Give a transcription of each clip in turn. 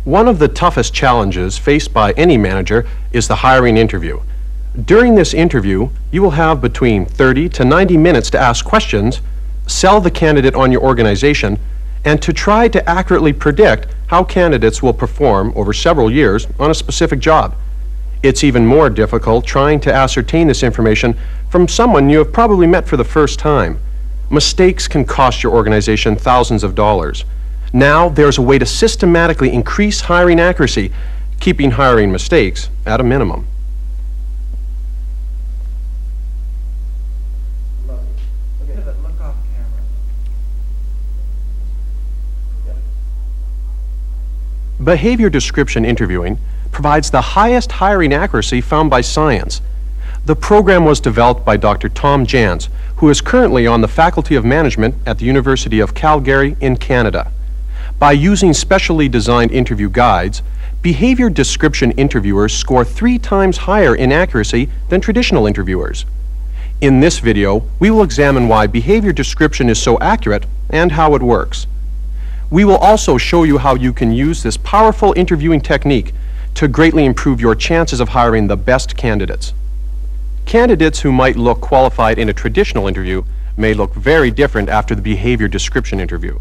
One of the toughest challenges faced by any manager is the hiring interview. During this interview, you will have between 30 to 90 minutes to ask questions, sell the candidate on your organization, and to try to accurately predict how candidates will perform over several years on a specific job. It's even more difficult trying to ascertain this information from someone you have probably met for the first time. Mistakes can cost your organization thousands of dollars. Now there's a way to systematically increase hiring accuracy, keeping hiring mistakes at a minimum. Look off camera. Behavior description interviewing provides the highest hiring accuracy found by science. The program was developed by Dr. Tom Jans, who is currently on the Faculty of Management at the University of Calgary in Canada. By using specially designed interview guides, behavior description interviewers score 3 times higher in accuracy than traditional interviewers. In this video, we will examine why behavior description is so accurate and how it works. We will also show you how you can use this powerful interviewing technique to greatly improve your chances of hiring the best candidates. Candidates who might look qualified in a traditional interview may look very different after the behavior description interview.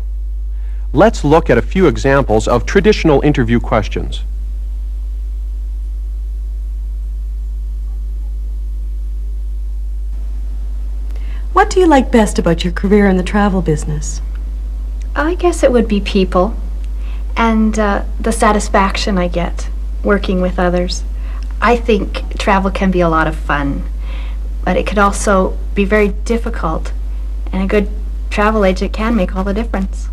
Let's look at a few examples of traditional interview questions. What do you like best about your career in the travel business? I guess it would be people and the satisfaction I get working with others. I think travel can be a lot of fun, but it could also be very difficult, and a good travel agent can make all the difference.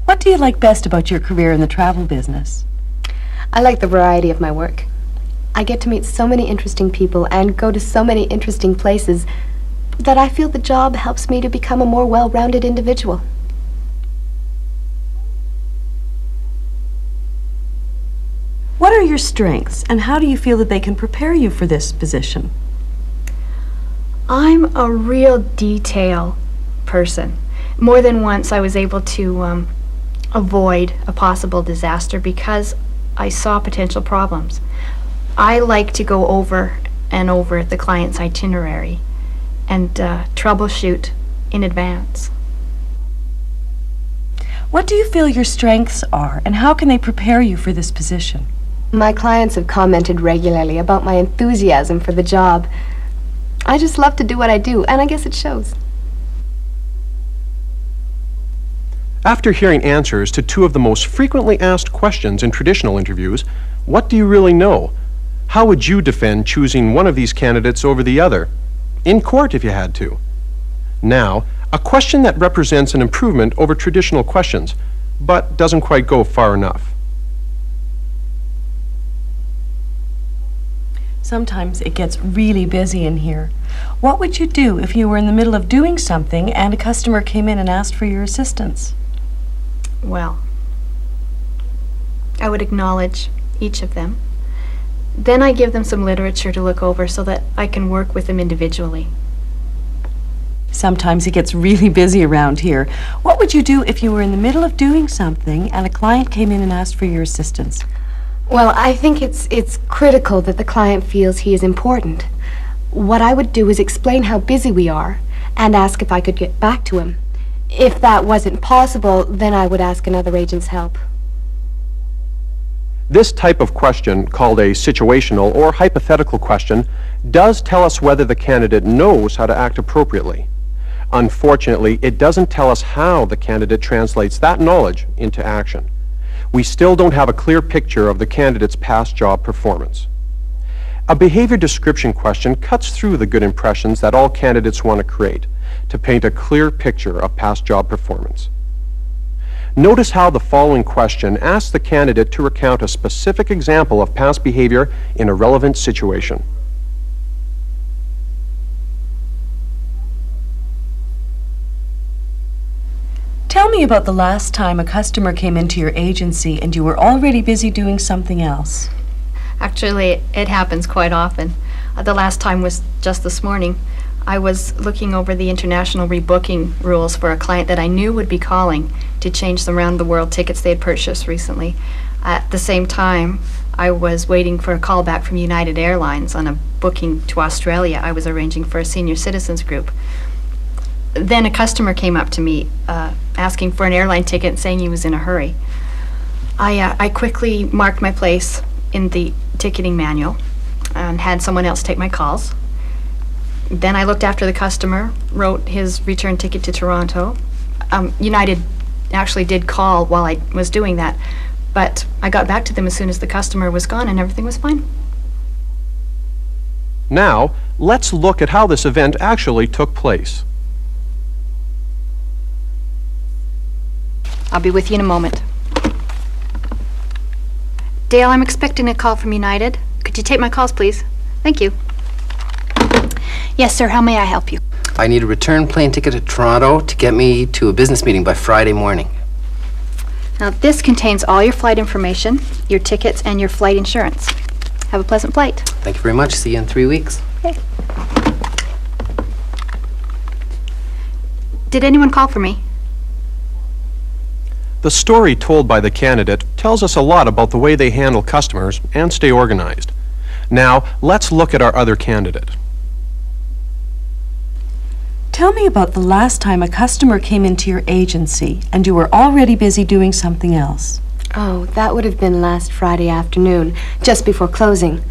What do you like best about your career in the travel business? I like the variety of my work. I get to meet so many interesting people and go to so many interesting places that I feel the job helps me to become a more well-rounded individual. What are your strengths, and how do you feel that they can prepare you for this position? I'm a real detail person. More than once I was able to avoid a possible disaster because I saw potential problems. I like to go over and over the client's itinerary and troubleshoot in advance. What do you feel your strengths are, and how can they prepare you for this position? My clients have commented regularly about my enthusiasm for the job. I just love to do what I do, and I guess it shows. After hearing answers to 2 of the most frequently asked questions in traditional interviews, what do you really know? How would you defend choosing one of these candidates over the other? In court if you had to. Now, a question that represents an improvement over traditional questions, but doesn't quite go far enough. Sometimes it gets really busy in here. What would you do if you were in the middle of doing something and a customer came in and asked for your assistance? Well, I would acknowledge each of them. Then I give them some literature to look over so that I can work with them individually. Sometimes it gets really busy around here. What would you do if you were in the middle of doing something and a client came in and asked for your assistance? Well, I think it's critical that the client feels he is important. What I would do is explain how busy we are and ask if I could get back to him. If that wasn't possible, then I would ask another agent's help. This type of question, called a situational or hypothetical question, does tell us whether the candidate knows how to act appropriately. Unfortunately, it doesn't tell us how the candidate translates that knowledge into action. We still don't have a clear picture of the candidate's past job performance. A behavior description question cuts through the good impressions that all candidates want to create to paint a clear picture of past job performance. Notice how the following question asks the candidate to recount a specific example of past behavior in a relevant situation. Tell me about the last time a customer came into your agency and you were already busy doing something else. Actually, it happens quite often. The last time was just this morning. I was looking over the international rebooking rules for a client that I knew would be calling, to change some round-the-world tickets they had purchased recently. At the same time, I was waiting for a call back from United Airlines on a booking to Australia. I was arranging for a senior citizens group. Then a customer came up to me asking for an airline ticket and saying he was in a hurry. I quickly marked my place in the ticketing manual and had someone else take my calls. Then I looked after the customer, wrote his return ticket to Toronto. United actually did call while I was doing that, but I got back to them as soon as the customer was gone and everything was fine. Now, let's look at how this event actually took place. I'll be with you in a moment. Dale, I'm expecting a call from United. Could you take my calls, please? Thank you. Yes, sir. How may I help you? I need a return plane ticket to Toronto to get me to a business meeting by Friday morning. Now, this contains all your flight information, your tickets, and your flight insurance. Have a pleasant flight. Thank you very much. See you in 3 weeks. Okay. Did anyone call for me? The story told by the candidate tells us a lot about the way they handle customers and stay organized. Now, let's look at our other candidate. Tell me about the last time a customer came into your agency and you were already busy doing something else. Oh, that would have been last Friday afternoon, just before closing.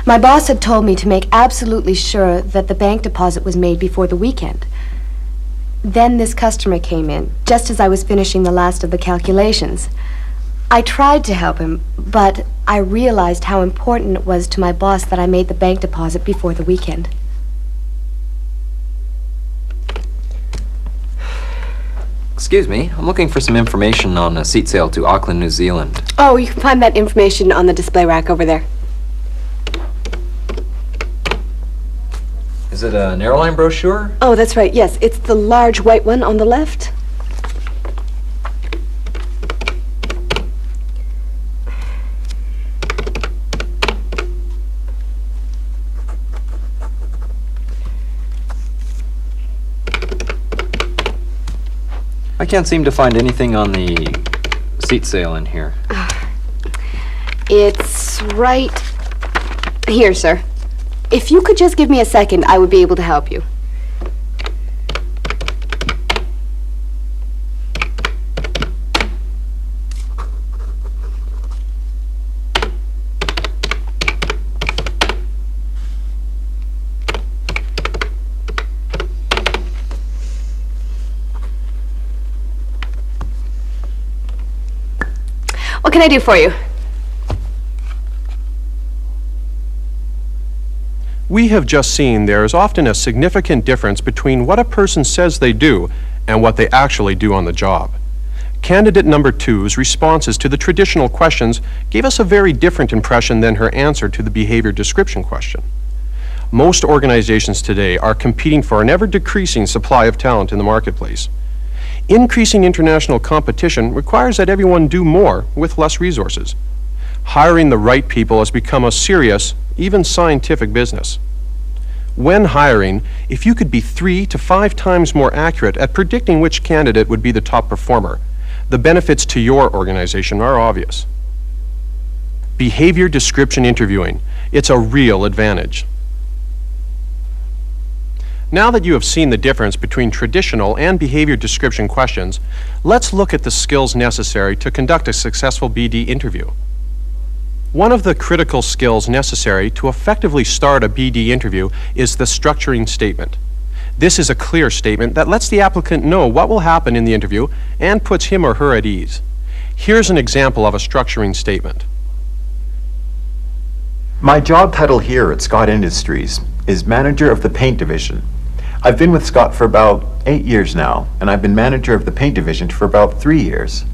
My boss had told me to make absolutely sure that the bank deposit was made before the weekend. Then this customer came in, just as I was finishing the last of the calculations. I tried to help him, but I realized how important it was to my boss that I made the bank deposit before the weekend. Excuse me, I'm looking for some information on a seat sale to Auckland, New Zealand. Oh, you can find that information on the display rack over there. Is it an airline brochure? Oh, that's right, yes. It's the large white one on the left. I can't seem to find anything on the seat sale in here. It's right here, sir. If you could just give me a second, I would be able to help you. What can I do for you? We have just seen there is often a significant difference between what a person says they do and what they actually do on the job. Candidate number 2's responses to the traditional questions gave us a very different impression than her answer to the behavior description question. Most organizations today are competing for an ever-decreasing supply of talent in the marketplace. Increasing international competition requires that everyone do more with less resources. Hiring the right people has become a serious, even scientific business. When hiring, if you could be 3 to 5 times more accurate at predicting which candidate would be the top performer, the benefits to your organization are obvious. Behavior description interviewing, it's a real advantage. Now that you have seen the difference between traditional and behavior description questions, let's look at the skills necessary to conduct a successful BD interview. One of the critical skills necessary to effectively start a BD interview is the structuring statement. This is a clear statement that lets the applicant know what will happen in the interview and puts him or her at ease. Here's an example of a structuring statement. My job title here at Scott Industries is Manager of the Paint Division. I've been with Scott for about 8 years now, and I've been Manager of the Paint Division for about 3 years.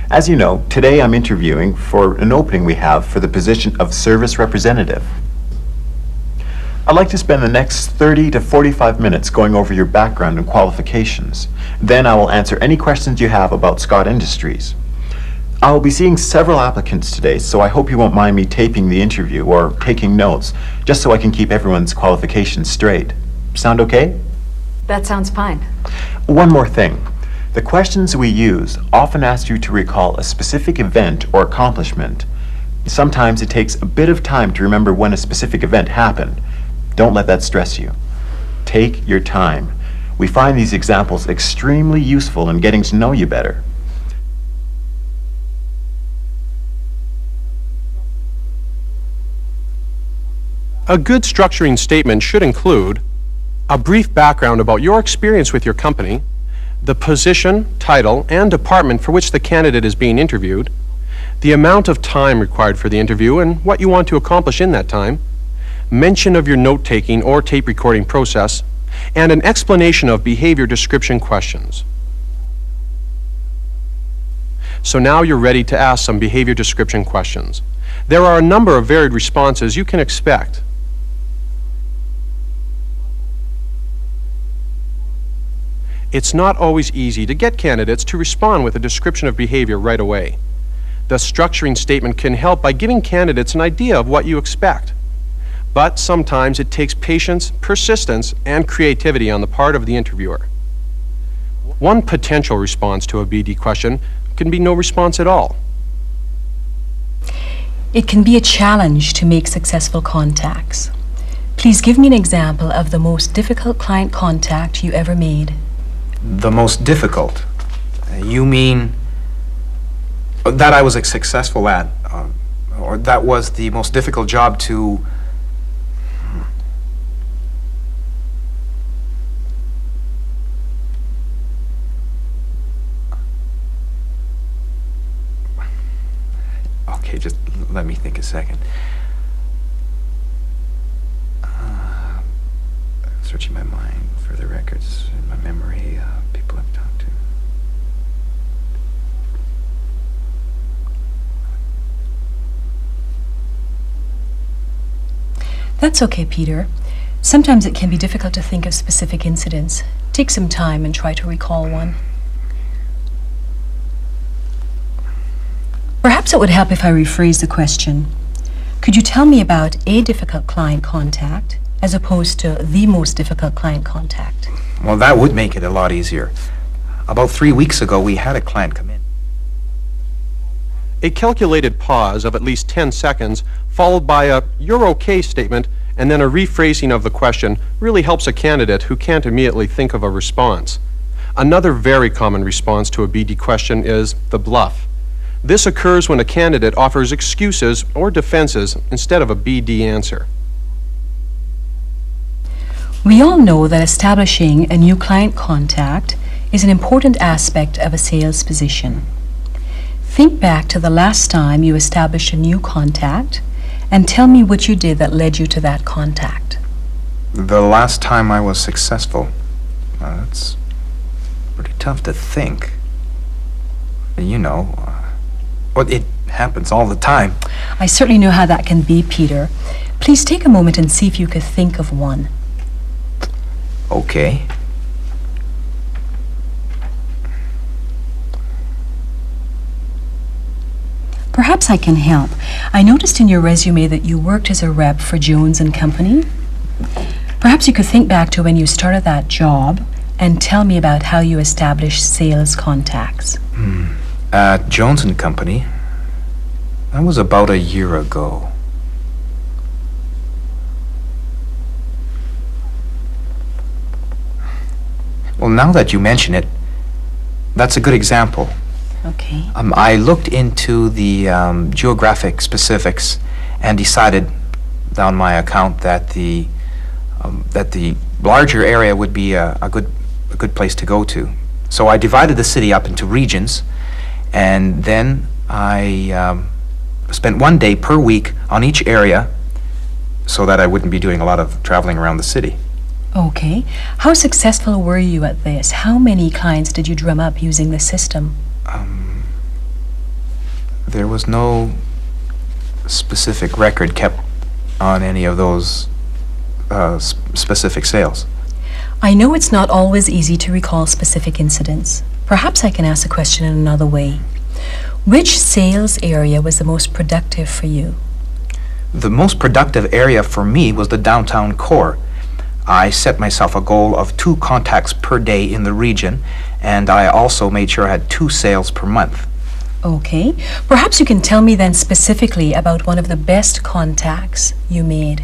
As you know, today I'm interviewing for an opening we have for the position of Service Representative. I'd like to spend the next 30 to 45 minutes going over your background and qualifications. Then I will answer any questions you have about Scott Industries. I will be seeing several applicants today, so I hope you won't mind me taping the interview or taking notes, just so I can keep everyone's qualifications straight. Sound okay? That sounds fine. One more thing. The questions we use often ask you to recall a specific event or accomplishment. Sometimes it takes a bit of time to remember when a specific event happened. Don't let that stress you. Take your time. We find these examples extremely useful in getting to know you better. A good structuring statement should include a brief background about your experience with your company, the position, title, and department for which the candidate is being interviewed, the amount of time required for the interview and what you want to accomplish in that time, mention of your note-taking or tape recording process, and an explanation of behavior description questions. So now you're ready to ask some behavior description questions. There are a number of varied responses you can expect. It's not always easy to get candidates to respond with a description of behavior right away. The structuring statement can help by giving candidates an idea of what you expect. But sometimes it takes patience, persistence, and creativity on the part of the interviewer. One potential response to a BD question can be no response at all. It can be a challenge to make successful contacts. Please give me an example of the most difficult client contact you ever made. The most difficult? You mean that I was successful at, or that was the most difficult job to... Okay, just let me think a second. Searching my mind for the records in my memory, people I've talked to. That's okay, Peter. Sometimes it can be difficult to think of specific incidents. Take some time and try to recall one. Perhaps it would help if I rephrase the question. Could you tell me about a difficult client contact as opposed to the most difficult client contact? Well, that would make it a lot easier. About 3 weeks ago, we had a client come in. A calculated pause of at least 10 seconds, followed by a "you're okay" statement, and then a rephrasing of the question really helps a candidate who can't immediately think of a response. Another very common response to a BD question is the bluff. This occurs when a candidate offers excuses or defenses instead of a BD answer. We all know that establishing a new client contact is an important aspect of a sales position. Think back to the last time you established a new contact and tell me what you did that led you to that contact. The last time I was successful, that's pretty tough to think. You know, well, it happens all the time. I certainly know how that can be, Peter. Please take a moment and see if you could think of one. Okay. Perhaps I can help. I noticed in your resume that you worked as a rep for Jones & Company. Perhaps you could think back to when you started that job and tell me about how you established sales contacts. At Jones & Company, that was about a year ago. Well, now that you mention it, that's a good example. Okay. I looked into the geographic specifics and decided down my account that the larger area would be a good place to go to. So I divided the city up into regions, and then I spent 1 day per week on each area so that I wouldn't be doing a lot of traveling around the city. Okay. How successful were you at this? How many clients did you drum up using the system? There was no specific record kept on any of those specific sales. I know it's not always easy to recall specific incidents. Perhaps I can ask the question in another way. Which sales area was the most productive for you? The most productive area for me was the downtown core. I set myself a goal of 2 contacts per day in the region, and I also made sure I had 2 sales per month. Okay. Perhaps you can tell me then specifically about one of the best contacts you made.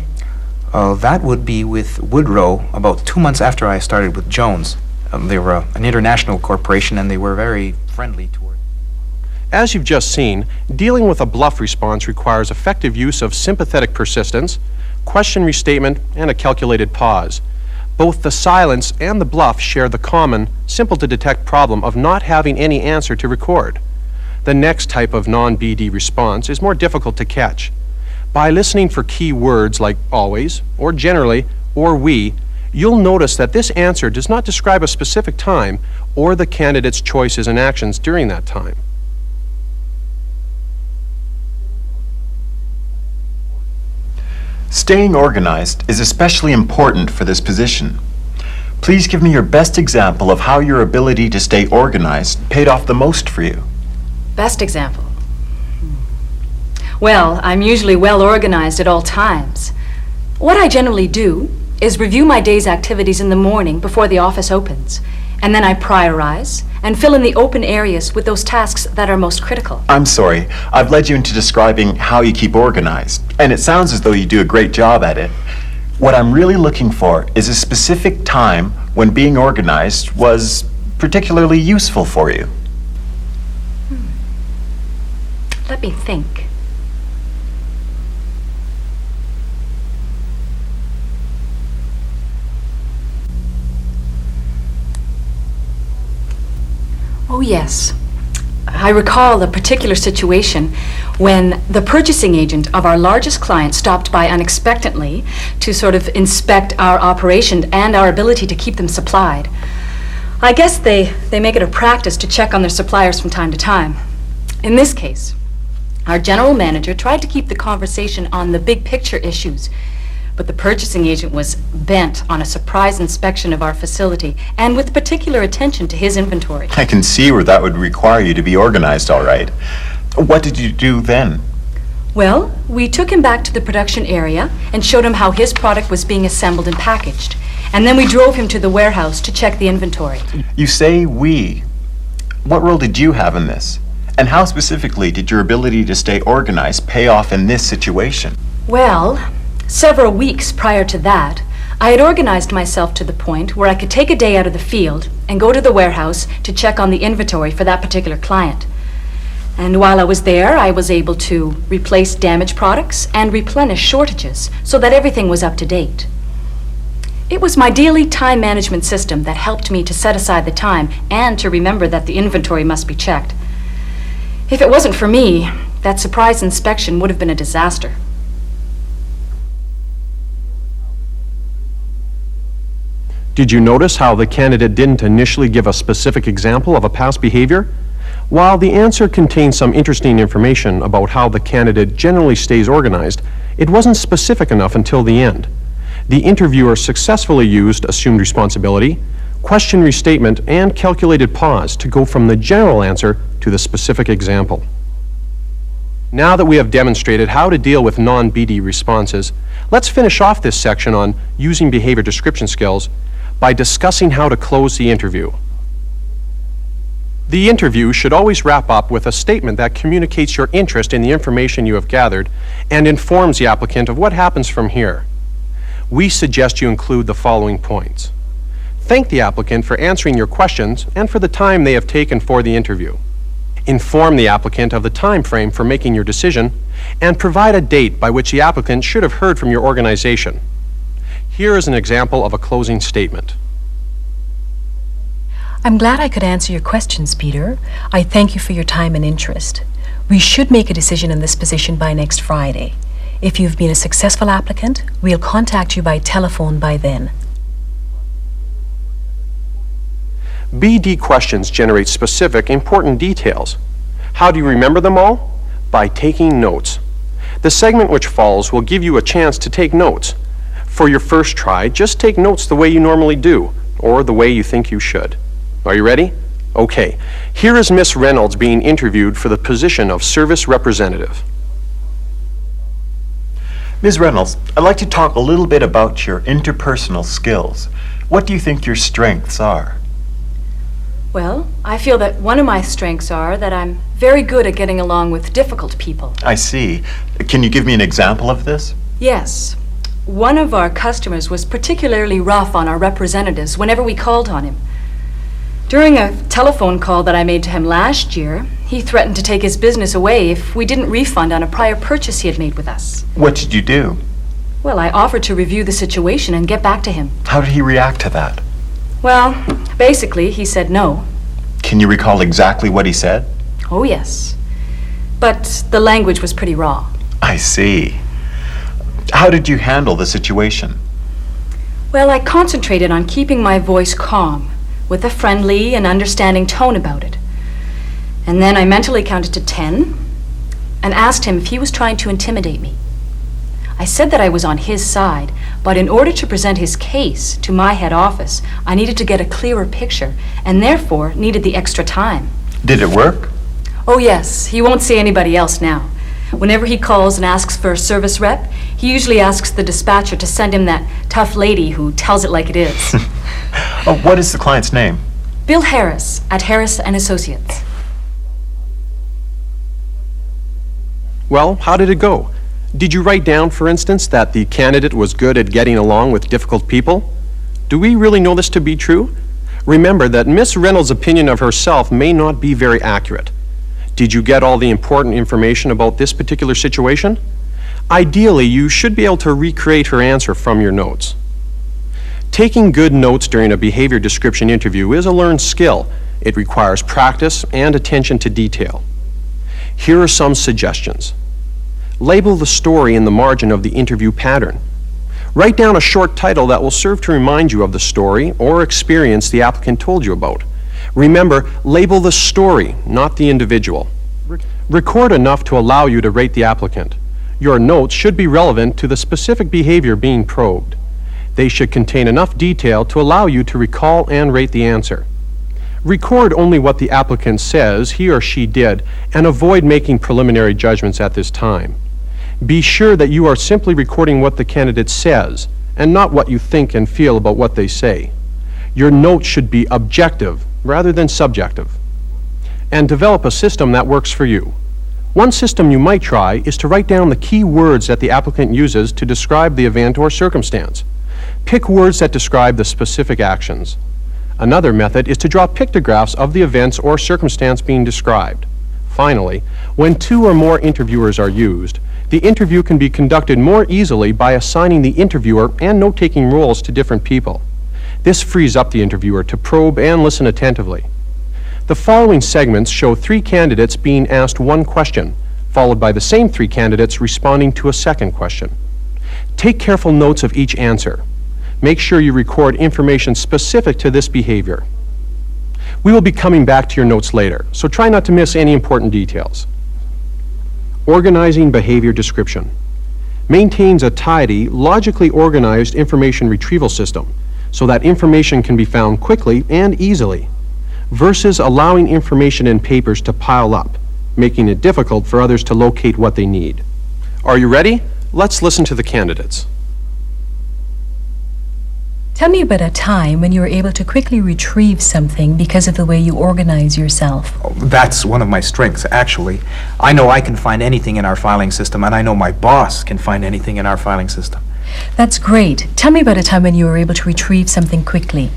That would be with Woodrow about 2 months after I started with Jones. They were an international corporation, and they were very friendly toward. As you've just seen, dealing with a bluff response requires effective use of sympathetic persistence, question restatement, and a calculated pause. Both the silence and the bluff share the common, simple-to-detect problem of not having any answer to record. The next type of non-BD response is more difficult to catch. By listening for key words like always, or generally, or we, you'll notice that this answer does not describe a specific time or the candidate's choices and actions during that time. Staying organized is especially important for this position. Please give me your best example of how your ability to stay organized paid off the most for you. Best example? Well, I'm usually well organized at all times. What I generally do is review my day's activities in the morning before the office opens, and then I prioritize and fill in the open areas with those tasks that are most critical. I'm sorry, I've led you into describing how you keep organized, and it sounds as though you do a great job at it. What I'm really looking for is a specific time when being organized was particularly useful for you. Let me think. Oh, yes. I recall a particular situation when the purchasing agent of our largest client stopped by unexpectedly to sort of inspect our operation and our ability to keep them supplied. I guess they make it a practice to check on their suppliers from time to time. In this case, our general manager tried to keep the conversation on the big picture issues, but the purchasing agent was bent on a surprise inspection of our facility and with particular attention to his inventory. I can see where that would require you to be organized, all right. What did you do then? Well, we took him back to the production area and showed him how his product was being assembled and packaged. And then we drove him to the warehouse to check the inventory. You say we. What role did you have in this? And how specifically did your ability to stay organized pay off in this situation? Well, several weeks prior to that, I had organized myself to the point where I could take a day out of the field and go to the warehouse to check on the inventory for that particular client. And while I was there, I was able to replace damaged products and replenish shortages so that everything was up to date. It was my daily time management system that helped me to set aside the time and to remember that the inventory must be checked. If it wasn't for me, that surprise inspection would have been a disaster. Did you notice how the candidate didn't initially give a specific example of a past behavior? While the answer contains some interesting information about how the candidate generally stays organized, it wasn't specific enough until the end. The interviewer successfully used assumed responsibility, question restatement, and calculated pause to go from the general answer to the specific example. Now that we have demonstrated how to deal with non-BD responses, let's finish off this section on using behavior description skills by discussing how to close the interview. The interview should always wrap up with a statement that communicates your interest in the information you have gathered and informs the applicant of what happens from here. We suggest you include the following points. Thank the applicant for answering your questions and for the time they have taken for the interview. Inform the applicant of the time frame for making your decision and provide a date by which the applicant should have heard from your organization. Here is an example of a closing statement. I'm glad I could answer your questions, Peter. I thank you for your time and interest. We should make a decision in this position by next Friday. If you've been a successful applicant, we'll contact you by telephone by then. BD questions generate specific, important details. How do you remember them all? By taking notes. The segment which follows will give you a chance to take notes. For your first try, just take notes the way you normally do, or the way you think you should. Are you ready? Okay. Here is Miss Reynolds being interviewed for the position of service representative. Ms. Reynolds, I'd like to talk a little bit about your interpersonal skills. What do you think your strengths are? Well, I feel that one of my strengths are that I'm very good at getting along with difficult people. I see. Can you give me an example of this? Yes. One of our customers was particularly rough on our representatives whenever we called on him. During a telephone call that I made to him last year, he threatened to take his business away if we didn't refund on a prior purchase he had made with us. What did you do? Well, I offered to review the situation and get back to him. How did he react to that? Well, basically, he said no. Can you recall exactly what he said? Oh, yes. But the language was pretty raw. I see. How did you handle the situation? Well, I concentrated on keeping my voice calm, with a friendly and understanding tone about it. And then I mentally counted to 10 and asked him if he was trying to intimidate me. I said that I was on his side, but in order to present his case to my head office, I needed to get a clearer picture and therefore needed the extra time. Did it work? Oh, yes. He won't see anybody else now. Whenever he calls and asks for a service rep, he usually asks the dispatcher to send him that tough lady who tells it like it is. Oh, what is the client's name? Bill Harris at Harris and Associates. Well, how did it go? Did you write down, for instance, that the candidate was good at getting along with difficult people? Do we really know this to be true? Remember that Miss Reynolds' opinion of herself may not be very accurate. Did you get all the important information about this particular situation? Ideally, you should be able to recreate her answer from your notes. Taking good notes during a behavior description interview is a learned skill. It requires practice and attention to detail. Here are some suggestions. Label the story in the margin of the interview pattern. Write down a short title that will serve to remind you of the story or experience the applicant told you about. Remember, label the story, not the individual. Record enough to allow you to rate the applicant. Your notes should be relevant to the specific behavior being probed. They should contain enough detail to allow you to recall and rate the answer. Record only what the applicant says he or she did and avoid making preliminary judgments at this time. Be sure that you are simply recording what the candidate says and not what you think and feel about what they say. Your notes should be objective rather than subjective. And develop a system that works for you. One system you might try is to write down the key words that the applicant uses to describe the event or circumstance. Pick words that describe the specific actions. Another method is to draw pictographs of the events or circumstance being described. Finally, when 2 or more interviewers are used, the interview can be conducted more easily by assigning the interviewer and note-taking roles to different people. This frees up the interviewer to probe and listen attentively. The following segments show 3 candidates being asked one question, followed by the same 3 candidates responding to a second question. Take careful notes of each answer. Make sure you record information specific to this behavior. We will be coming back to your notes later, so try not to miss any important details. Organizing behavior description. Maintains a tidy, logically organized information retrieval system so that information can be found quickly and easily, versus allowing information in papers to pile up, making it difficult for others to locate what they need. Are you ready? Let's listen to the candidates. Tell me about a time when you were able to quickly retrieve something because of the way you organize yourself. Oh, that's one of my strengths, actually. I know I can find anything in our filing system, and I know my boss can find anything in our filing system. That's great. Tell me about a time when you were able to retrieve something quickly.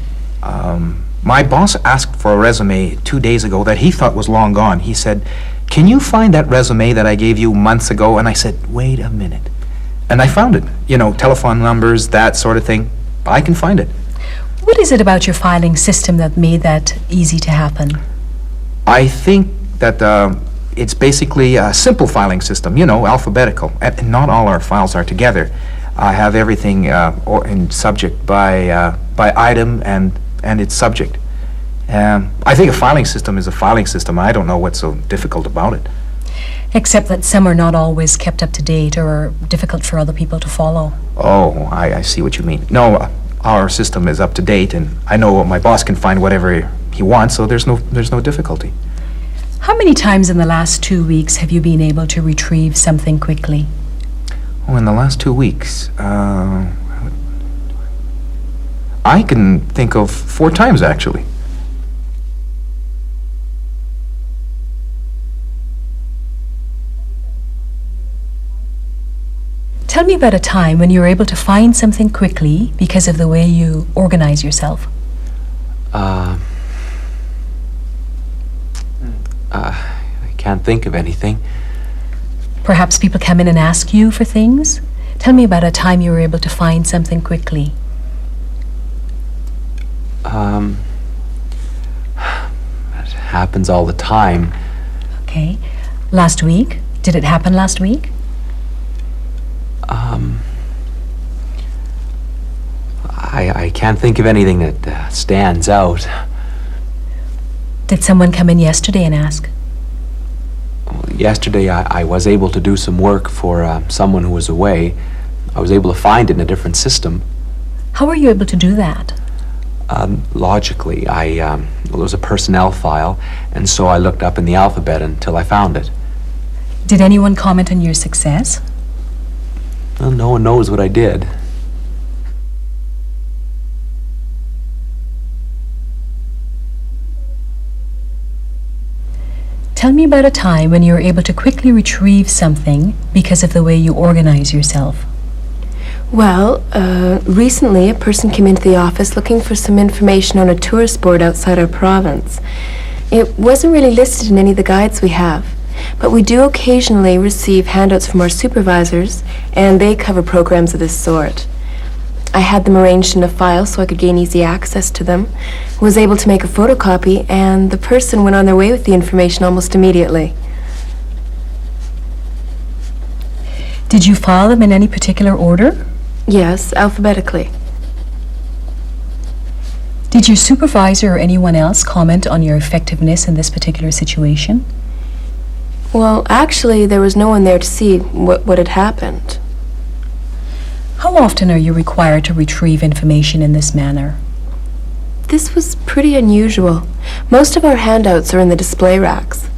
My boss asked for a resume 2 days ago that he thought was long gone. He said, "Can you find that resume that I gave you months ago?" And I said, "Wait a minute." And I found it. You know, telephone numbers, that sort of thing. I can find it. What is it about your filing system that made that easy to happen? I think that it's basically a simple filing system, you know, alphabetical. And not all our files are together. I have everything in subject by item and its subject. I think a filing system is a filing system. I don't know what's so difficult about it. Except that some are not always kept up to date or are difficult for other people to follow. Oh, I see what you mean. No, our system is up to date, and I know my boss can find whatever he wants, so there's no difficulty. How many times in the last 2 weeks have you been able to retrieve something quickly? Oh, in the last 2 weeks, I can think of 4 times, actually. Tell me about a time when you were able to find something quickly because of the way you organize yourself. I can't think of anything. Perhaps people come in and ask you for things. Tell me about a time you were able to find something quickly. It happens all the time. Okay. Last week? Did it happen last week? I can't think of anything that stands out. Did someone come in yesterday and ask? Yesterday, I was able to do some work for someone who was away. I was able to find it in a different system. How were you able to do that? Logically, well, it was a personnel file, and so I looked up in the alphabet until I found it. Did anyone comment on your success? Well, no one knows what I did. Tell me about a time when you were able to quickly retrieve something because of the way you organize yourself. Well, recently a person came into the office looking for some information on a tourist board outside our province. It wasn't really listed in any of the guides we have, but we do occasionally receive handouts from our supervisors, and they cover programs of this sort. I had them arranged in a file so I could gain easy access to them, was able to make a photocopy, and the person went on their way with the information almost immediately. Did you file them in any particular order? Yes, alphabetically. Did your supervisor or anyone else comment on your effectiveness in this particular situation? Well, actually, there was no one there to see what had happened. How often are you required to retrieve information in this manner? This was pretty unusual. Most of our handouts are in the display racks.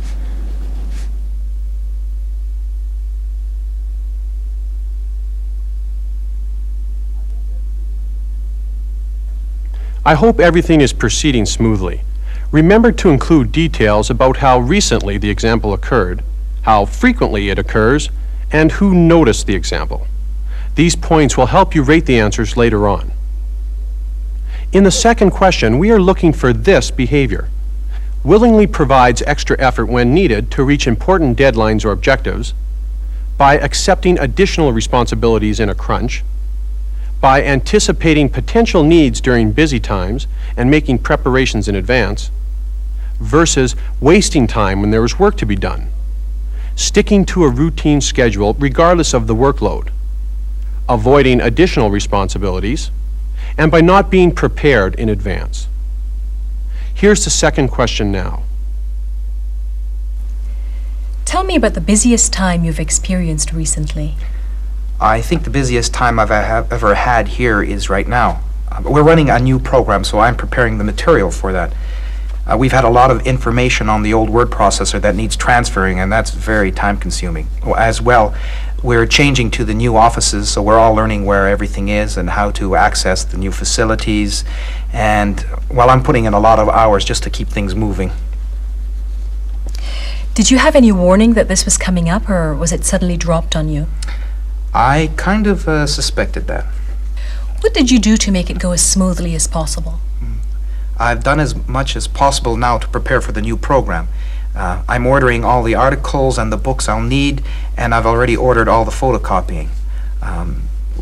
I hope everything is proceeding smoothly. Remember to include details about how recently the example occurred, how frequently it occurs, and who noticed the example. These points will help you rate the answers later on. In the second question, we are looking for this behavior. Willingly provides extra effort when needed to reach important deadlines or objectives, by accepting additional responsibilities in a crunch, by anticipating potential needs during busy times and making preparations in advance, versus wasting time when there is work to be done, sticking to a routine schedule regardless of the workload, avoiding additional responsibilities, and by not being prepared in advance. Here's the second question now. Tell me about the busiest time you've experienced recently. I think the busiest time I've ever had here is right now. We're running a new program, so I'm preparing the material for that. We've had a lot of information on the old word processor that needs transferring, and that's very time-consuming. As well, we're changing to the new offices, so we're all learning where everything is and how to access the new facilities. And, well, I'm putting in a lot of hours just to keep things moving. Did you have any warning that this was coming up, or was it suddenly dropped on you? I kind of suspected that. What did you do to make it go as smoothly as possible? I've done as much as possible now to prepare for the new program. I'm ordering all the articles and the books I'll need, and I've already ordered all the photocopying.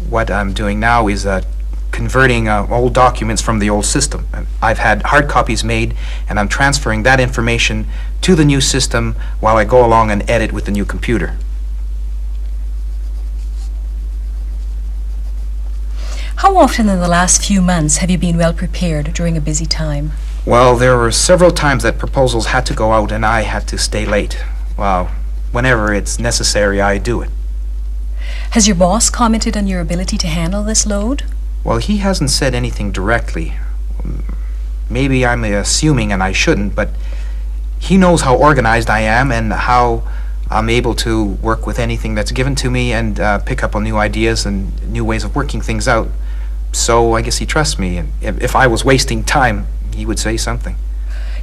What I'm doing now is converting old documents from the old system. I've had hard copies made, and I'm transferring that information to the new system while I go along and edit with the new computer. How often in the last few months have you been well prepared during a busy time? Well, there were several times that proposals had to go out and I had to stay late. Well, whenever it's necessary, I do it. Has your boss commented on your ability to handle this load? Well, he hasn't said anything directly. Maybe I'm assuming and I shouldn't, but he knows how organized I am and how I'm able to work with anything that's given to me and pick up on new ideas and new ways of working things out. So I guess he trusts me, and if I was wasting time, he would say something.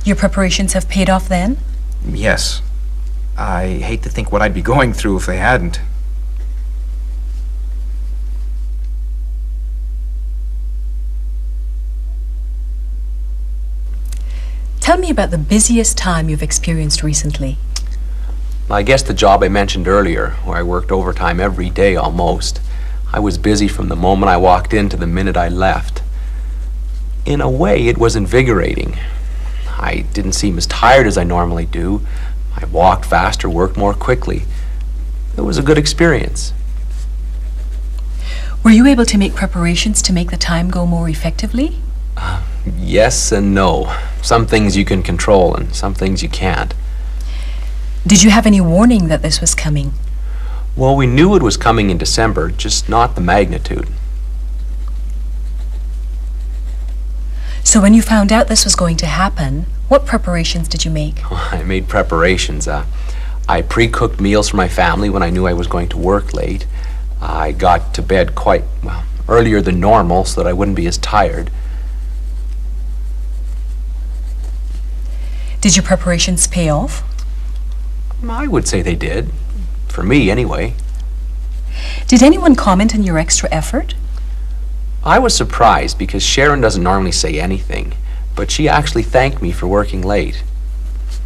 Your preparations have paid off then? Yes. I hate to think what I'd be going through if they hadn't. Tell me about the busiest time you've experienced recently. I guess the job I mentioned earlier, where I worked overtime every day almost. I was busy from the moment I walked in to the minute I left. In a way, it was invigorating. I didn't seem as tired as I normally do. I walked faster, worked more quickly. It was a good experience. Were you able to make preparations to make the time go more effectively? Yes and no. Some things you can control and some things you can't. Did you have any warning that this was coming? Well, we knew it was coming in December, just not the magnitude. So when you found out this was going to happen, what preparations did you make? I made preparations. I pre-cooked meals for my family when I knew I was going to work late. I got to bed quite, well, earlier than normal so that I wouldn't be as tired. Did your preparations pay off? I would say they did. For me, anyway. Did anyone comment on your extra effort? I was surprised because Sharon doesn't normally say anything, but she actually thanked me for working late.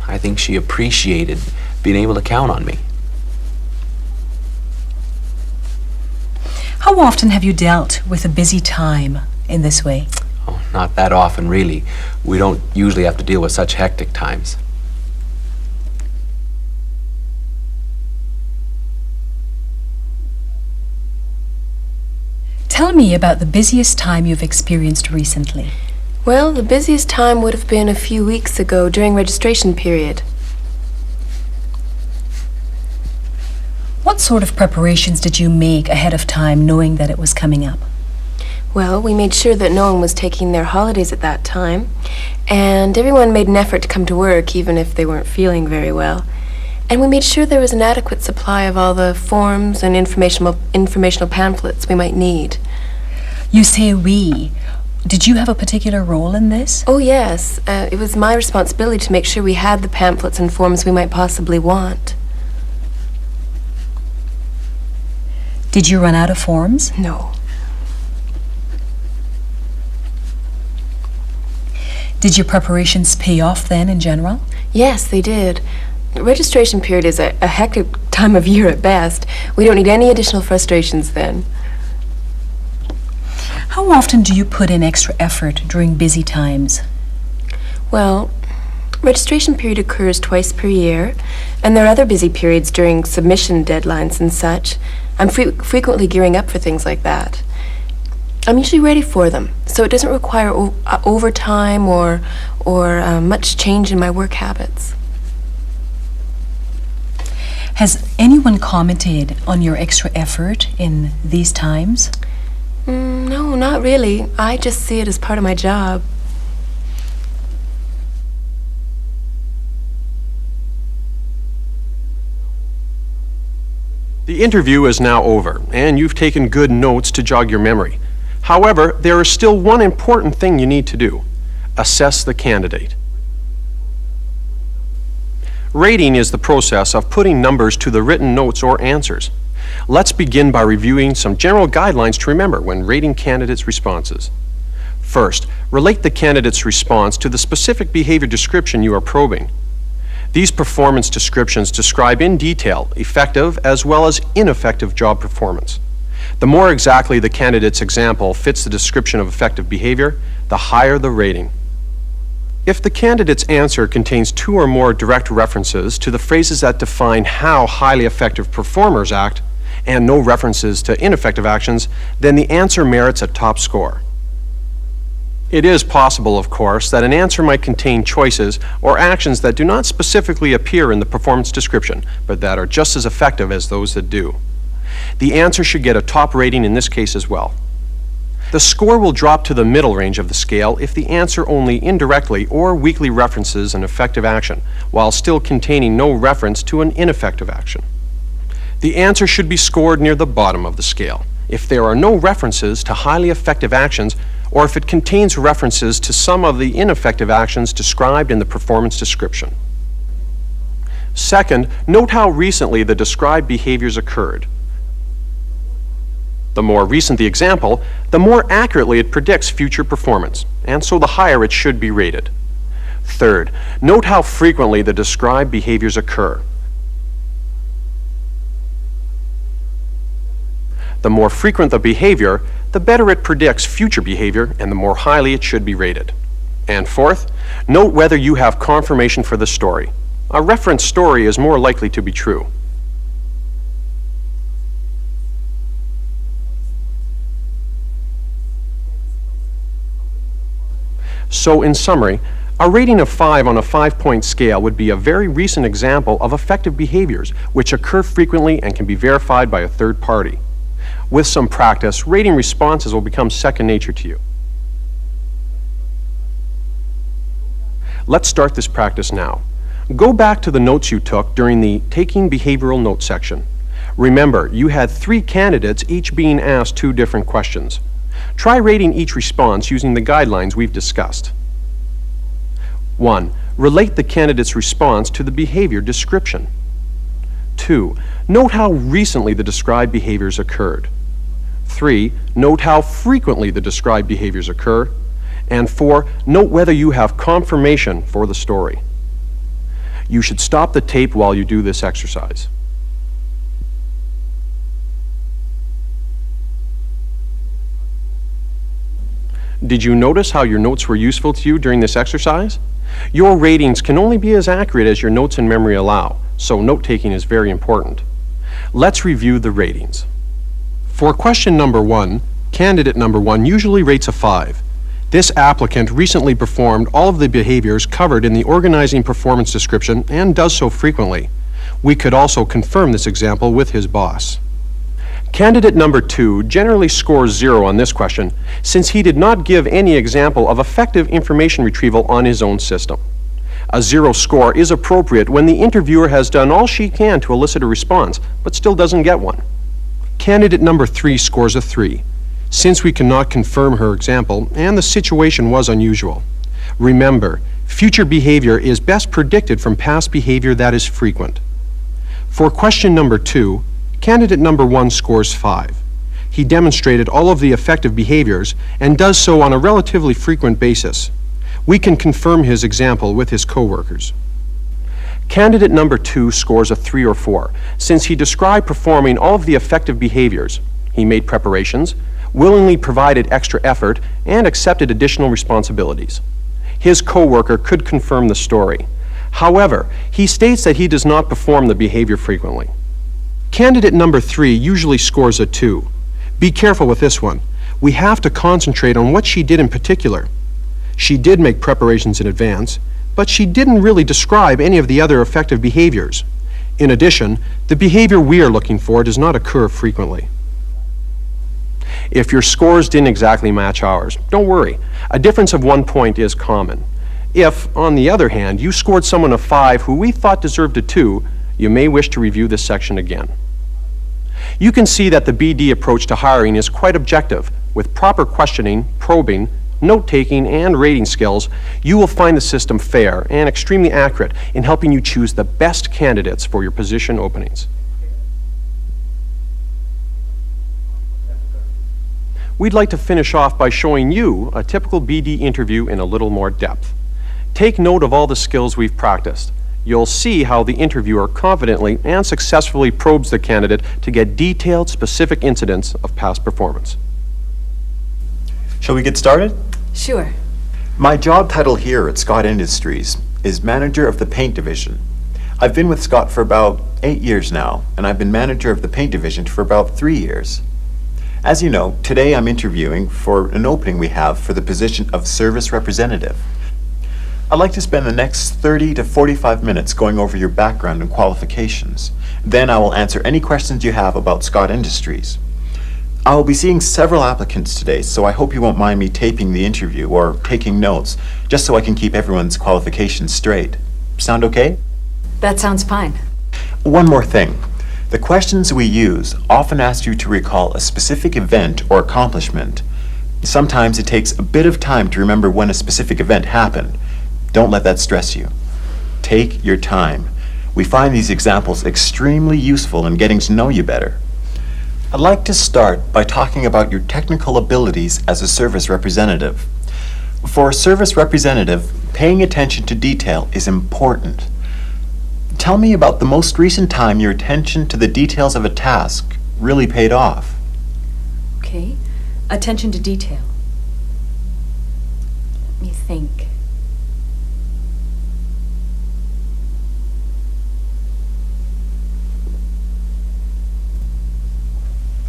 I think she appreciated being able to count on me. How often have you dealt with a busy time in this way? Oh, not that often, really. We don't usually have to deal with such hectic times. Tell me about the busiest time you've experienced recently. Well, the busiest time would have been a few weeks ago during registration period. What sort of preparations did you make ahead of time, knowing that it was coming up? Well, we made sure that no one was taking their holidays at that time, and everyone made an effort to come to work even if they weren't feeling very well. And we made sure there was an adequate supply of all the forms and informational pamphlets we might need. You say we. Did you have a particular role in this? Oh, yes. It was my responsibility to make sure we had the pamphlets and forms we might possibly want. Did you run out of forms? No. Did your preparations pay off then in general? Yes, they did. The registration period is a hectic time of year at best. We don't need any additional frustrations then. How often do you put in extra effort during busy times? Well, registration period occurs twice per year, and there are other busy periods during submission deadlines and such. I'm frequently gearing up for things like that. I'm usually ready for them, so it doesn't require overtime or much change in my work habits. Has anyone commented on your extra effort in these times? No, not really. I just see it as part of my job. The interview is now over, and you've taken good notes to jog your memory. However, there is still one important thing you need to do: assess the candidate. Rating is the process of putting numbers to the written notes or answers. Let's begin by reviewing some general guidelines to remember when rating candidates' responses. First, relate the candidate's response to the specific behavior description you are probing. These performance descriptions describe in detail effective as well as ineffective job performance. The more exactly the candidate's example fits the description of effective behavior, the higher the rating. If the candidate's answer contains two or more direct references to the phrases that define how highly effective performers act and no references to ineffective actions, then the answer merits a top score. It is possible, of course, that an answer might contain choices or actions that do not specifically appear in the performance description, but that are just as effective as those that do. The answer should get a top rating in this case as well. The score will drop to the middle range of the scale if the answer only indirectly or weakly references an effective action, while still containing no reference to an ineffective action. The answer should be scored near the bottom of the scale if there are no references to highly effective actions, or if it contains references to some of the ineffective actions described in the performance description. Second, note how recently the described behaviors occurred. The more recent the example, the more accurately it predicts future performance, and so the higher it should be rated. Third, note how frequently the described behaviors occur. The more frequent the behavior, the better it predicts future behavior and the more highly it should be rated. And fourth, note whether you have confirmation for the story. A reference story is more likely to be true. So, in summary, a rating of 5 on a 5-point scale would be a very recent example of effective behaviors which occur frequently and can be verified by a third party. With some practice, rating responses will become second nature to you. Let's start this practice now. Go back to the notes you took during the Taking Behavioral Notes section. Remember, you had 3 candidates, each being asked 2 different questions. Try rating each response using the guidelines we've discussed. 1. Relate the candidate's response to the behavior description. 2. Note how recently the described behaviors occurred. 3. Note how frequently the described behaviors occur. And 4. Note whether you have confirmation for the story. You should stop the tape while you do this exercise. Did you notice how your notes were useful to you during this exercise? Your ratings can only be as accurate as your notes and memory allow, so note-taking is very important. Let's review the ratings. For question number 1, candidate number 1 usually rates a 5. This applicant recently performed all of the behaviors covered in the organizing performance description and does so frequently. We could also confirm this example with his boss. Candidate number 2 generally scores 0 on this question since he did not give any example of effective information retrieval on his own system. A 0 score is appropriate when the interviewer has done all she can to elicit a response, but still doesn't get one. Candidate number 3 scores a 3, since we cannot confirm her example and the situation was unusual. Remember, future behavior is best predicted from past behavior that is frequent. For question number 2, candidate number 1 scores 5. He demonstrated all of the effective behaviors and does so on a relatively frequent basis. We can confirm his example with his coworkers. Candidate number 2 scores a 3 or 4, since he described performing all of the effective behaviors. He made preparations, willingly provided extra effort, and accepted additional responsibilities. His coworker could confirm the story. However, he states that he does not perform the behavior frequently. Candidate number 3 usually scores a 2. Be careful with this one. We have to concentrate on what she did in particular. She did make preparations in advance, but she didn't really describe any of the other effective behaviors. In addition, the behavior we are looking for does not occur frequently. If your scores didn't exactly match ours, don't worry. A difference of 1 point is common. If, on the other hand, you scored someone a 5 who we thought deserved a 2, you may wish to review this section again. You can see that the BD approach to hiring is quite objective. With proper questioning, probing, note-taking, and rating skills, you will find the system fair and extremely accurate in helping you choose the best candidates for your position openings. We'd like to finish off by showing you a typical BD interview in a little more depth. Take note of all the skills we've practiced. You'll see how the interviewer confidently and successfully probes the candidate to get detailed, specific incidents of past performance. Shall we get started? Sure. My job title here at Scott Industries is Manager of the Paint Division. I've been with Scott for about 8 years now, and I've been Manager of the Paint Division for about 3 years. As you know, today I'm interviewing for an opening we have for the position of Service Representative. I'd like to spend the next 30 to 45 minutes going over your background and qualifications. Then I will answer any questions you have about Scott Industries. I'll be seeing several applicants today, so I hope you won't mind me taping the interview or taking notes, just so I can keep everyone's qualifications straight. Sound okay? That sounds fine. One more thing. The questions we use often ask you to recall a specific event or accomplishment. Sometimes it takes a bit of time to remember when a specific event happened. Don't let that stress you. Take your time. We find these examples extremely useful in getting to know you better. I'd like to start by talking about your technical abilities as a service representative. For a service representative, paying attention to detail is important. Tell me about the most recent time your attention to the details of a task really paid off. Okay. Attention to detail. Let me think.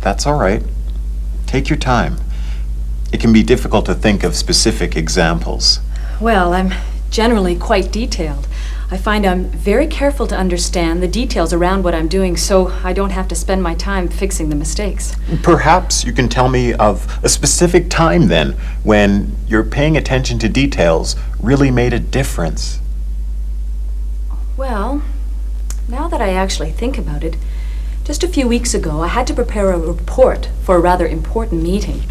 That's all right. Take your time. It can be difficult to think of specific examples. Well, I'm generally quite detailed. I find I'm very careful to understand the details around what I'm doing so I don't have to spend my time fixing the mistakes. Perhaps you can tell me of a specific time then when your paying attention to details really made a difference. Well, now that I actually think about it, just a few weeks ago I had to prepare a report for a rather important meeting.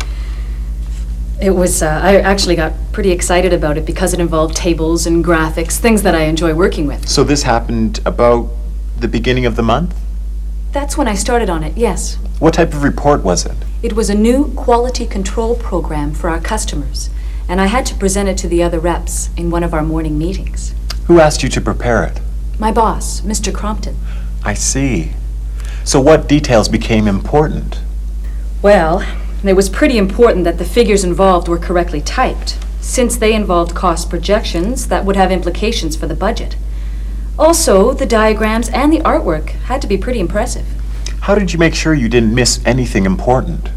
I actually got pretty excited about it because it involved tables and graphics, things that I enjoy working with. So this happened about the beginning of the month? That's when I started on it, yes. What type of report was it? It was a new quality control program for our customers, and I had to present it to the other reps in one of our morning meetings. Who asked you to prepare it? My boss, Mr. Crompton. I see. So what details became important? Well, it was pretty important that the figures involved were correctly typed, since they involved cost projections that would have implications for the budget. Also, the diagrams and the artwork had to be pretty impressive. How did you make sure you didn't miss anything important?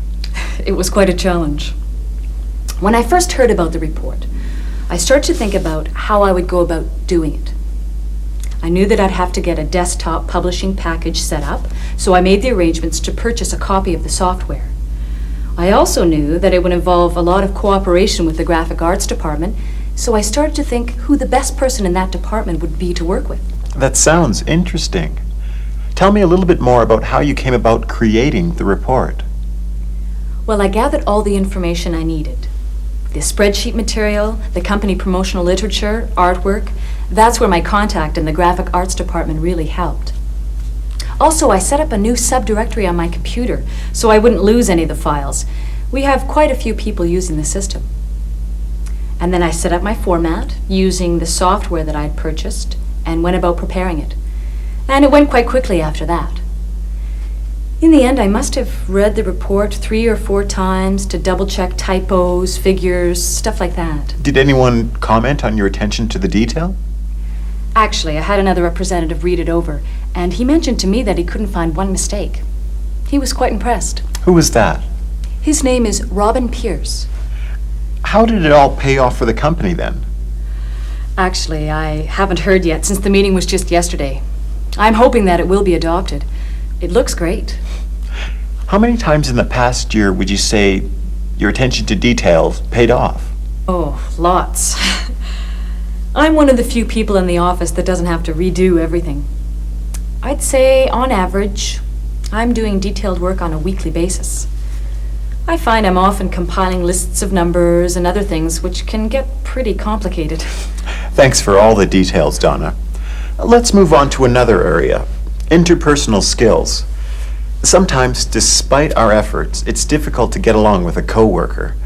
It was quite a challenge. When I first heard about the report, I started to think about how I would go about doing it. I knew that I'd have to get a desktop publishing package set up, so I made the arrangements to purchase a copy of the software. I also knew that it would involve a lot of cooperation with the graphic arts department, so I started to think who the best person in that department would be to work with. That sounds interesting. Tell me a little bit more about how you came about creating the report. Well, I gathered all the information I needed. The spreadsheet material, the company promotional literature, artwork. That's where my contact in the graphic arts department really helped. Also, I set up a new subdirectory on my computer so I wouldn't lose any of the files. We have quite a few people using the system. And then I set up my format using the software that I'd purchased and went about preparing it. And it went quite quickly after that. In the end, I must have read the report 3 or 4 times to double-check typos, figures, stuff like that. Did anyone comment on your attention to the detail? Actually, I had another representative read it over, and he mentioned to me that he couldn't find one mistake. He was quite impressed. Who was that? His name is Robin Pierce. How did it all pay off for the company then? Actually, I haven't heard yet since the meeting was just yesterday. I'm hoping that it will be adopted. It looks great. How many times in the past year would you say your attention to details paid off? Oh, lots. I'm one of the few people in the office that doesn't have to redo everything. I'd say, on average, I'm doing detailed work on a weekly basis. I find I'm often compiling lists of numbers and other things which can get pretty complicated. Thanks for all the details, Donna. Let's move on to another area, interpersonal skills. Sometimes, despite our efforts, it's difficult to get along with a coworker.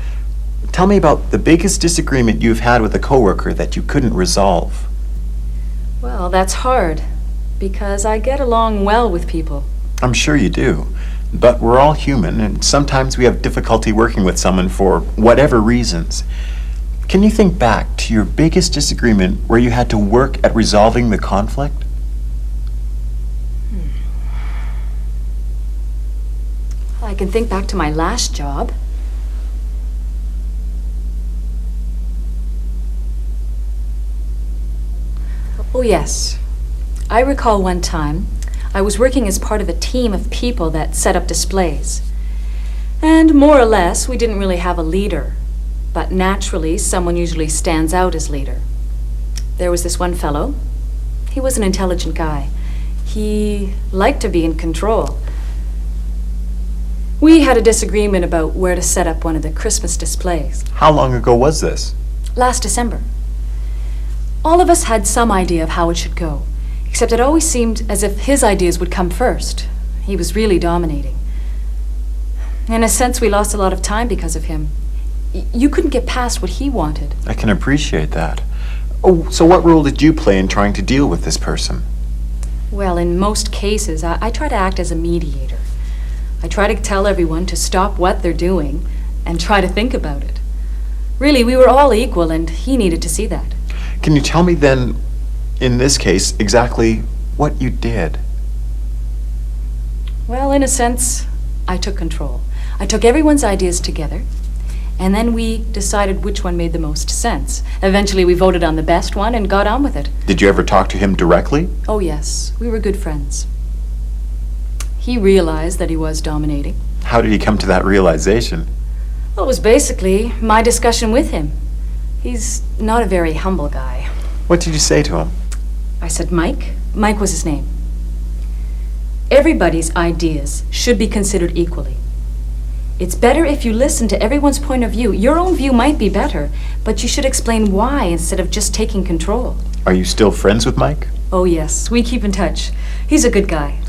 Tell me about the biggest disagreement you've had with a coworker that you couldn't resolve. Well, that's hard, because I get along well with people. I'm sure you do, but we're all human, and sometimes we have difficulty working with someone for whatever reasons. Can you think back to your biggest disagreement where you had to work at resolving the conflict? Well, I can think back to my last job. Oh, yes. I recall one time I was working as part of a team of people that set up displays. And more or less, we didn't really have a leader. But naturally, someone usually stands out as leader. There was this one fellow. He was an intelligent guy. He liked to be in control. We had a disagreement about where to set up one of the Christmas displays. How long ago was this? Last December. All of us had some idea of how it should go, except it always seemed as if his ideas would come first. He was really dominating. In a sense, we lost a lot of time because of him. You couldn't get past what he wanted. I can appreciate that. Oh, so what role did you play in trying to deal with this person? Well, in most cases, I try to act as a mediator. I try to tell everyone to stop what they're doing and try to think about it. Really, we were all equal, and he needed to see that. Can you tell me then, in this case, exactly what you did? Well, in a sense, I took control. I took everyone's ideas together, and then we decided which one made the most sense. Eventually, we voted on the best one and got on with it. Did you ever talk to him directly? Oh, yes. We were good friends. He realized that he was dominating. How did he come to that realization? Well, it was basically my discussion with him. He's not a very humble guy. What did you say to him? I said, Mike. Mike was his name. Everybody's ideas should be considered equally. It's better if you listen to everyone's point of view. Your own view might be better, but you should explain why instead of just taking control. Are you still friends with Mike? Oh, yes. We keep in touch. He's a good guy.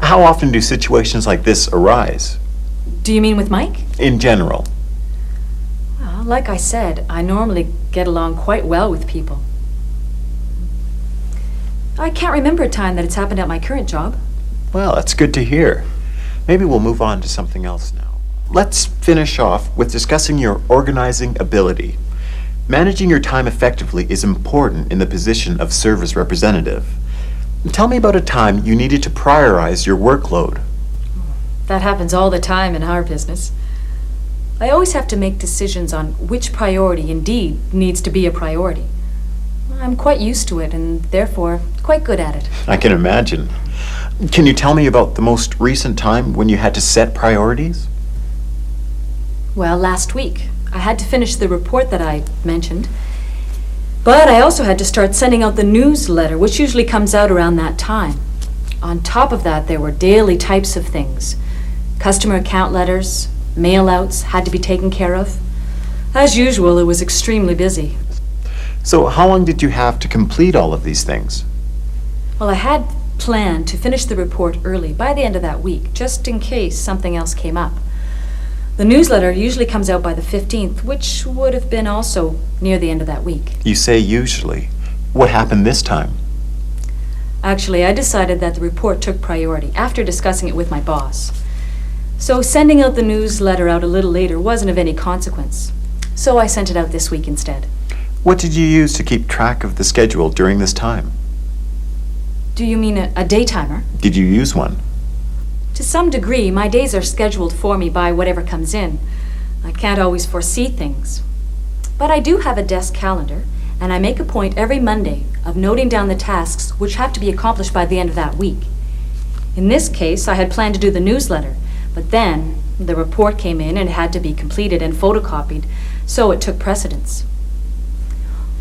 How often do situations like this arise? Do you mean with Mike? In general. Well, like I said, I normally get along quite well with people. I can't remember a time that it's happened at my current job. Well, that's good to hear. Maybe we'll move on to something else now. Let's finish off with discussing your organizing ability. Managing your time effectively is important in the position of service representative. Tell me about a time you needed to prioritize your workload. That happens all the time in our business. I always have to make decisions on which priority indeed needs to be a priority. I'm quite used to it and therefore quite good at it. I can imagine. Can you tell me about the most recent time when you had to set priorities? Well, last week, I had to finish the report that I mentioned, but I also had to start sending out the newsletter, which usually comes out around that time. On top of that, there were daily types of things. Customer account letters, mail-outs had to be taken care of. As usual, it was extremely busy. So how long did you have to complete all of these things? Well, I had planned to finish the report early, by the end of that week, just in case something else came up. The newsletter usually comes out by the 15th, which would have been also near the end of that week. You say usually. What happened this time? Actually, I decided that the report took priority after discussing it with my boss. So sending out the newsletter out a little later wasn't of any consequence. So I sent it out this week instead. What did you use to keep track of the schedule during this time? Do you mean a day timer? Did you use one? To some degree, my days are scheduled for me by whatever comes in. I can't always foresee things. But I do have a desk calendar, and I make a point every Monday of noting down the tasks which have to be accomplished by the end of that week. In this case, I had planned to do the newsletter, but then the report came in and it had to be completed and photocopied, so it took precedence.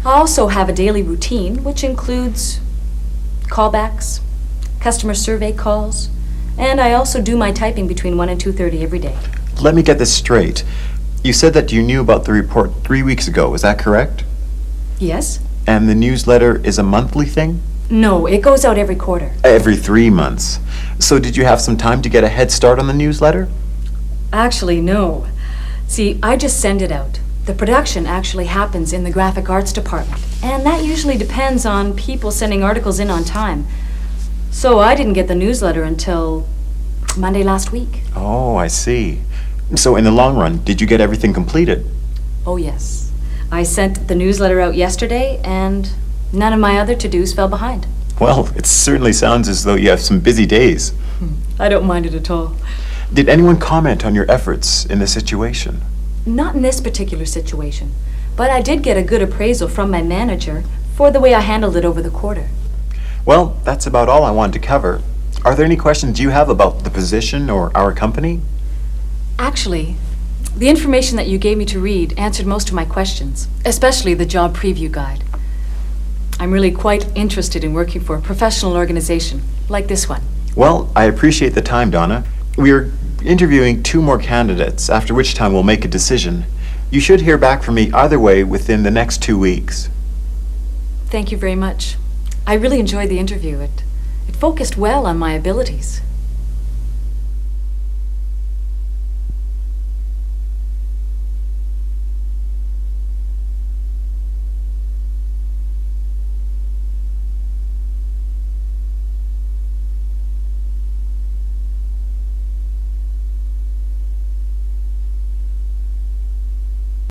I also have a daily routine, which includes callbacks, customer survey calls, and I also do my typing between 1 and 2:30 every day. Let me get this straight. You said that you knew about the report 3 weeks ago, is that correct? Yes? And the newsletter is a monthly thing? No, it goes out every quarter. Every 3 months. So did you have some time to get a head start on the newsletter? Actually, no. See, I just send it out. The production actually happens in the graphic arts department, and that usually depends on people sending articles in on time. So I didn't get the newsletter until Monday last week. Oh, I see. So in the long run, did you get everything completed? Oh, yes. I sent the newsletter out yesterday, and none of my other to-dos fell behind. Well, it certainly sounds as though you have some busy days. I don't mind it at all. Did anyone comment on your efforts in this situation? Not in this particular situation, but I did get a good appraisal from my manager for the way I handled it over the quarter. Well, that's about all I wanted to cover. Are there any questions you have about the position or our company? Actually, the information that you gave me to read answered most of my questions, especially the job preview guide. I'm really quite interested in working for a professional organization like this one. Well, I appreciate the time, Donna. We are interviewing 2 more candidates, after which time we'll make a decision. You should hear back from me either way within the next 2 weeks. Thank you very much. I really enjoyed the interview. It focused well on my abilities.